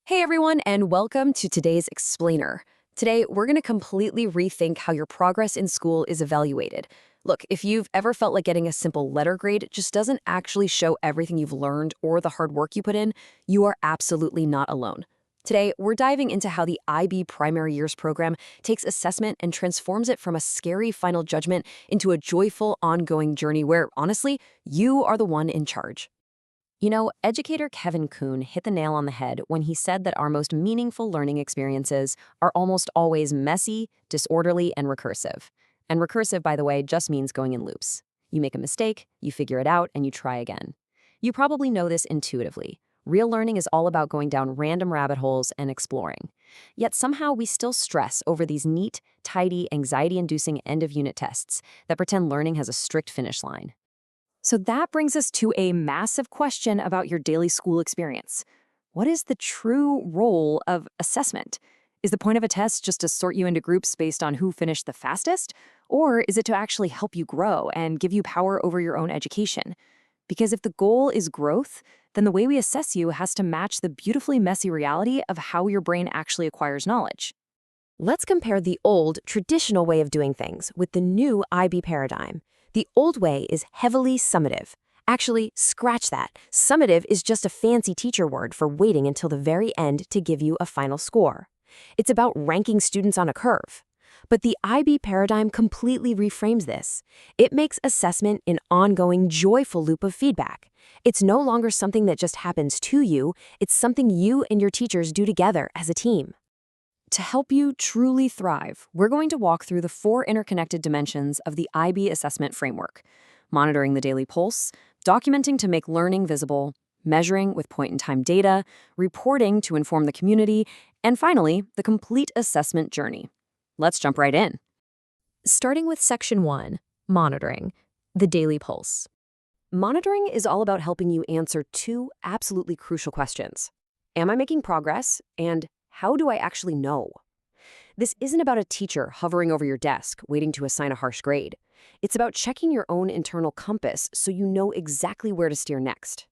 Hey everyone, and welcome to today's Explainer. Today, we're going to completely rethink how your progress in school is evaluated. Look, if you've ever felt like getting a simple letter grade just doesn't actually show everything you've learned or the hard work you put in, you are absolutely not alone. Today, we're diving into how the IB Primary Years program takes assessment and transforms it from a scary final judgment into a joyful, ongoing journey where, honestly, you are the one in charge. You know, educator Kevin Kuhn hit the nail on the head when he said that our most meaningful learning experiences are almost always messy, disorderly, and recursive. And recursive, by the way, just means going in loops. You make a mistake, you figure it out, and you try again. You probably know this intuitively. Real learning is all about going down random rabbit holes and exploring. Yet somehow we still stress over these neat, tidy, anxiety-inducing end-of-unit tests that pretend learning has a strict finish line. So that brings us to a massive question about your daily school experience. What is the true role of assessment? Is the point of a test just to sort you into groups based on who finished the fastest? Or is it to actually help you grow and give you power over your own education? Because if the goal is growth, then the way we assess you has to match the beautifully messy reality of how your brain actually acquires knowledge. Let's compare the old, traditional way of doing things with the new IB paradigm. The old way is heavily summative. Actually, scratch that. Summative is just a fancy teacher word for waiting until the very end to give you a final score. It's about ranking students on a curve. But the IB paradigm completely reframes this. It makes assessment an ongoing, joyful loop of feedback. It's no longer something that just happens to you, it's something you and your teachers do together as a team. To help you truly thrive, we're going to walk through the 4 interconnected dimensions of the IB assessment framework: monitoring the daily pulse, documenting to make learning visible, measuring with point-in-time data, reporting to inform the community, and finally, the complete assessment journey. Let's jump right in. Starting with Section 1, monitoring, the daily pulse. Monitoring is all about helping you answer 2 absolutely crucial questions. Am I making progress? And how do I actually know? This isn't about a teacher hovering over your desk, waiting to assign a harsh grade. It's about checking your own internal compass so you know exactly where to steer next.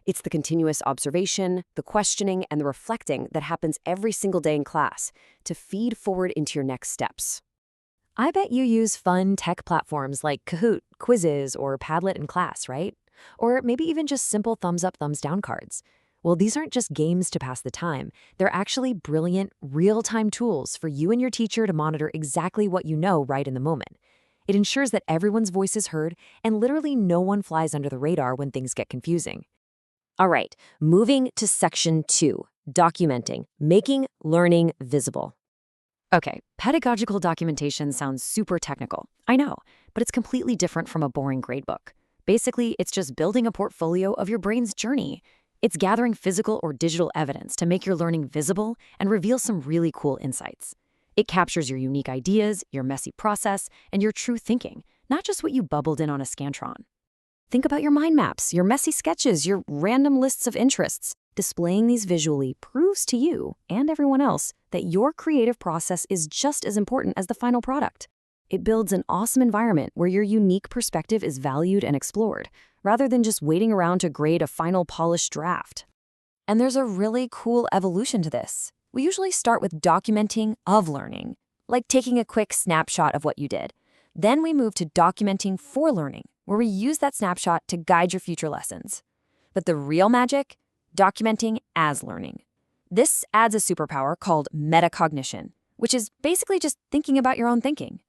It's the continuous observation, the questioning, and the reflecting that happens every single day in class to feed forward into your next steps. I bet you use fun tech platforms like Kahoot, Quizzes, or Padlet in class, right? Or maybe even just simple thumbs up, thumbs down cards. Well, these aren't just games to pass the time. They're actually brilliant, real-time tools for you and your teacher to monitor exactly what you know right in the moment. It ensures that everyone's voice is heard and literally no one flies under the radar when things get confusing. All right, moving to Section 2, documenting, making learning visible. Okay, pedagogical documentation sounds super technical. I know, but it's completely different from a boring gradebook. Basically, it's just building a portfolio of your brain's journey. It's gathering physical or digital evidence to make your learning visible and reveal some really cool insights. It captures your unique ideas, your messy process, and your true thinking, not just what you bubbled in on a Scantron. Think about your mind maps, your messy sketches, your random lists of interests. Displaying these visually proves to you and everyone else that your creative process is just as important as the final product. It builds an awesome environment where your unique perspective is valued and explored, rather than just waiting around to grade a final polished draft. And there's a really cool evolution to this. We usually start with documenting of learning, like taking a quick snapshot of what you did. Then we move to documenting for learning, where we use that snapshot to guide your future lessons. But the real magic? Documenting as learning. This adds a superpower called metacognition, which is basically just thinking about your own thinking.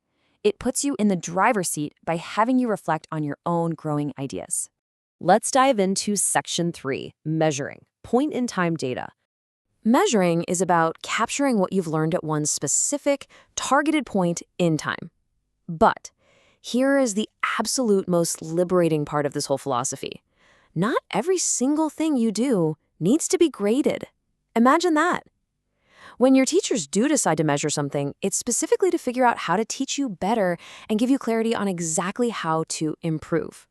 It puts you in the driver's seat by having you reflect on your own growing ideas. Let's dive into Section 3, measuring, point-in-time data. Measuring is about capturing what you've learned at one specific, targeted point in time. But here is the absolute most liberating part of this whole philosophy. Not every single thing you do needs to be graded. Imagine that. When your teachers do decide to measure something, it's specifically to figure out how to teach you better and give you clarity on exactly how to improve.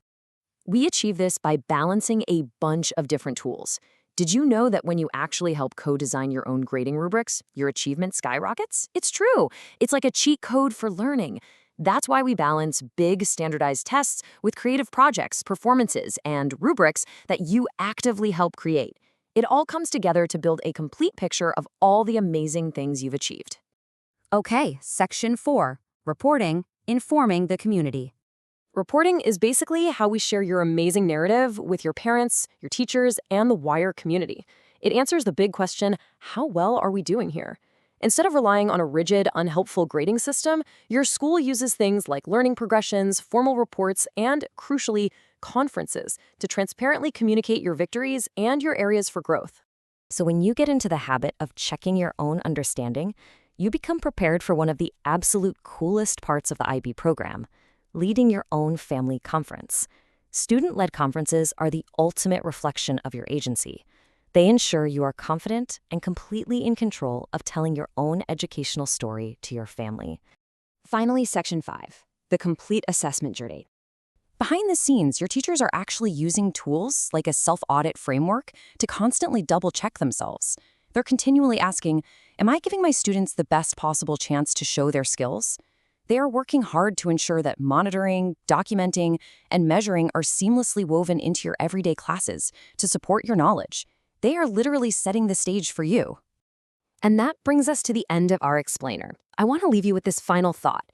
We achieve this by balancing a bunch of different tools. Did you know that when you actually help co-design your own grading rubrics, your achievement skyrockets? It's true. It's like a cheat code for learning. That's why we balance big standardized tests with creative projects, performances, and rubrics that you actively help create. It all comes together to build a complete picture of all the amazing things you've achieved. Okay, Section 4, Reporting, Informing the Community. Reporting is basically how we share your amazing narrative with your parents, your teachers, and the wider community. It answers the big question, how well are we doing here? Instead of relying on a rigid, unhelpful grading system, your school uses things like learning progressions, formal reports, and, crucially, conferences to transparently communicate your victories and your areas for growth. So when you get into the habit of checking your own understanding, you become prepared for one of the absolute coolest parts of the IB program, leading your own family conference. Student-led conferences are the ultimate reflection of your agency. They ensure you are confident and completely in control of telling your own educational story to your family. Finally, Section 5, the complete assessment journey. Behind the scenes, your teachers are actually using tools like a self-audit framework to constantly double-check themselves. They're continually asking, am I giving my students the best possible chance to show their skills? They are working hard to ensure that monitoring, documenting, and measuring are seamlessly woven into your everyday classes to support your knowledge. They are literally setting the stage for you. And that brings us to the end of our explainer. I want to leave you with this final thought.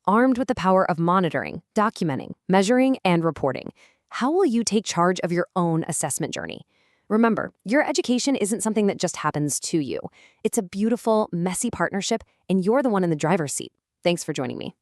Armed with the power of monitoring, documenting, measuring, and reporting, how will you take charge of your own assessment journey? Remember, your education isn't something that just happens to you. It's a beautiful, messy partnership, and you're the one in the driver's seat. Thanks for joining me.